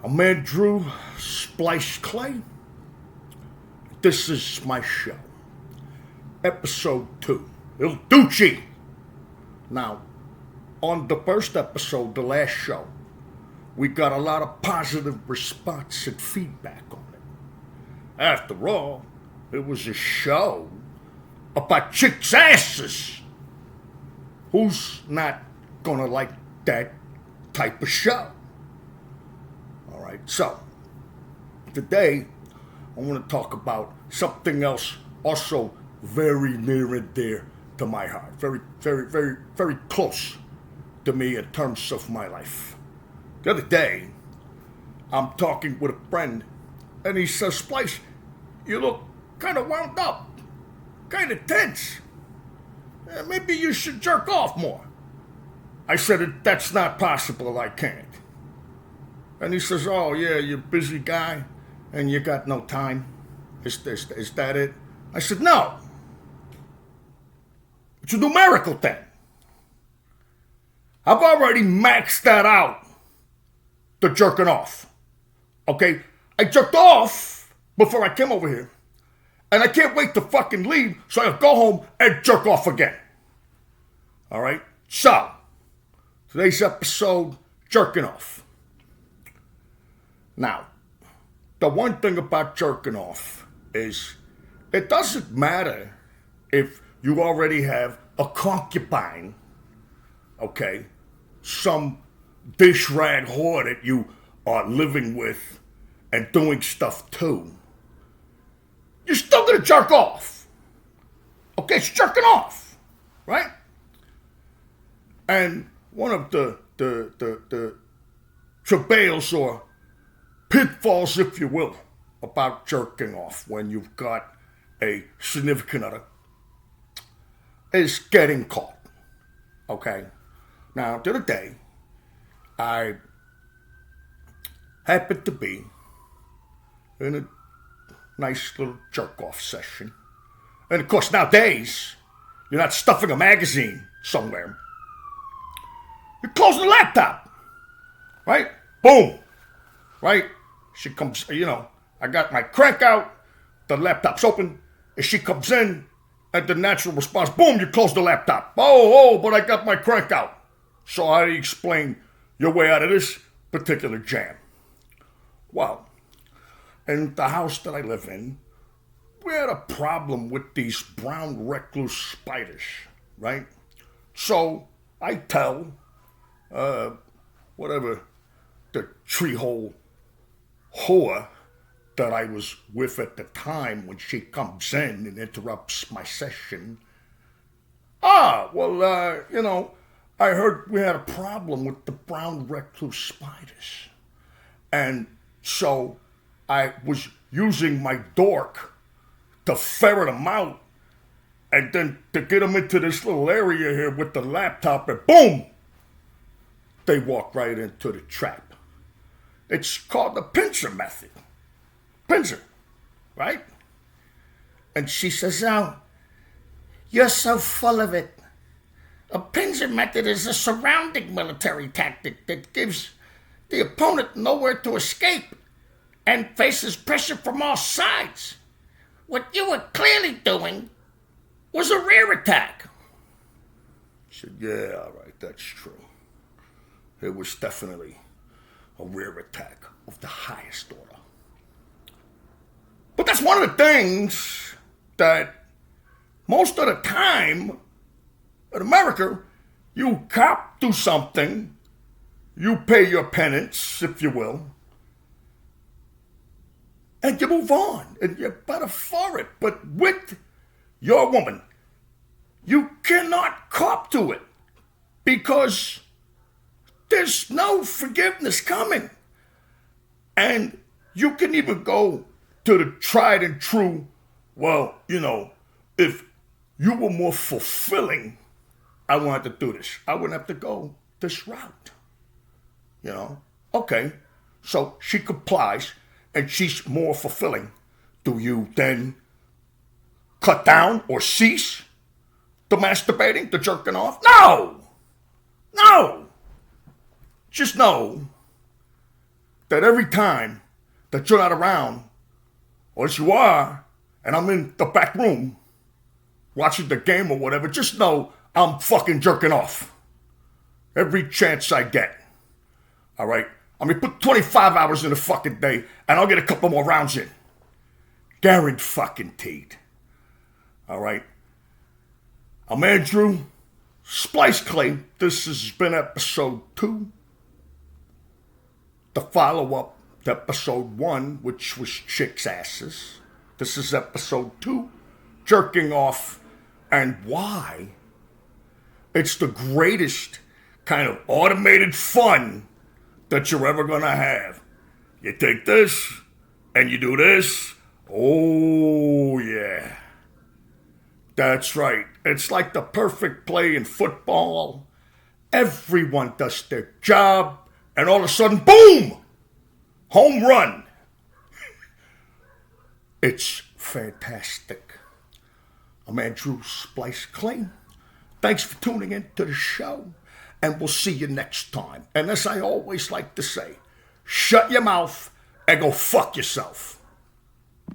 I'm Andrew Splice Clay. This is my show. Episode 2. Il Duce. Now, on the first episode, the last show, we got a lot of positive response and feedback on it. After all, it was a show about chicks' asses. Who's not gonna like that type of show? Alright, so today I want to talk about something else also very near and dear to my heart. Very, very, very, very close to me in terms of my life. The other day, I'm talking with a friend, and he says, Splice, you look kind of wound up, kind of tense. Maybe you should jerk off more. I said, that's not possible, I can't. And he says, oh yeah, you're a busy guy, and you got no time. Is that it? I said, no. It's a numerical thing. I've already maxed that out, the jerking off. Okay? I jerked off before I came over here. And I can't wait to fucking leave so I can go home and jerk off again. Alright? So, today's episode, jerking off. Now, the one thing about jerking off is it doesn't matter if you already have a concubine, okay, some dish rag whore that you are living with and doing stuff to. You're still gonna jerk off. Okay, it's jerking off, right? And one of the travails or pitfalls, if you will, about jerking off when you've got a significant other is getting caught. Okay? Now, the other day, I happened to be in a nice little jerk-off session. And of course, nowadays, you're not stuffing a magazine somewhere. You're closing the laptop. Right? Boom. Right? She comes, I got my crank out, the laptop's open, and she comes in, and the natural response, boom, you close the laptop. Oh, but I got my crank out. So how do you explain your way out of this particular jam? Well, in the house that I live in, we had a problem with these brown recluse spiders, right? So I tell, whatever the tree hole whore that I was with at the time when she comes in and interrupts my session. I heard we had a problem with the brown recluse spiders. And so I was using my dork to ferret them out and then to get them into this little area here with the laptop and boom! They walk right into the trap. It's called the pincer method. Pincer, right? And she says, oh, you're so full of it. A pincer method is a surrounding military tactic that gives the opponent nowhere to escape and faces pressure from all sides. What you were clearly doing was a rear attack. I said, yeah, all right, that's true. It was definitely a rear attack of the highest order. But that's one of the things that most of the time in America, you cop to something, you pay your penance, if you will, and you move on, and you're better for it. But with your woman, you cannot cop to it because there's no forgiveness coming. And you can even go to the tried and true, if you were more fulfilling, I wanted to do this. I wouldn't have to go this route. Okay, so she complies and she's more fulfilling. Do you then cut down or cease the masturbating, the jerking off? No! Just know that every time that you're not around, or as you are, and I'm in the back room watching the game or whatever, just know I'm fucking jerking off. Every chance I get. All right? I mean, put 25 hours in a fucking day, and I'll get a couple more rounds in. Guaranteed. All right? I'm Andrew Splice Clay. This has been episode 2. The follow-up to episode 1, which was chicks' asses. This is episode 2, jerking off, and why it's the greatest kind of automated fun that you're ever gonna have. You take this, and you do this. Oh, yeah. That's right. It's like the perfect play in football. Everyone does their job, and all of a sudden, boom! Home run. It's fantastic. I'm Andrew Splice Clay. Thanks for tuning in to the show, and we'll see you next time. And as I always like to say, shut your mouth and go fuck yourself.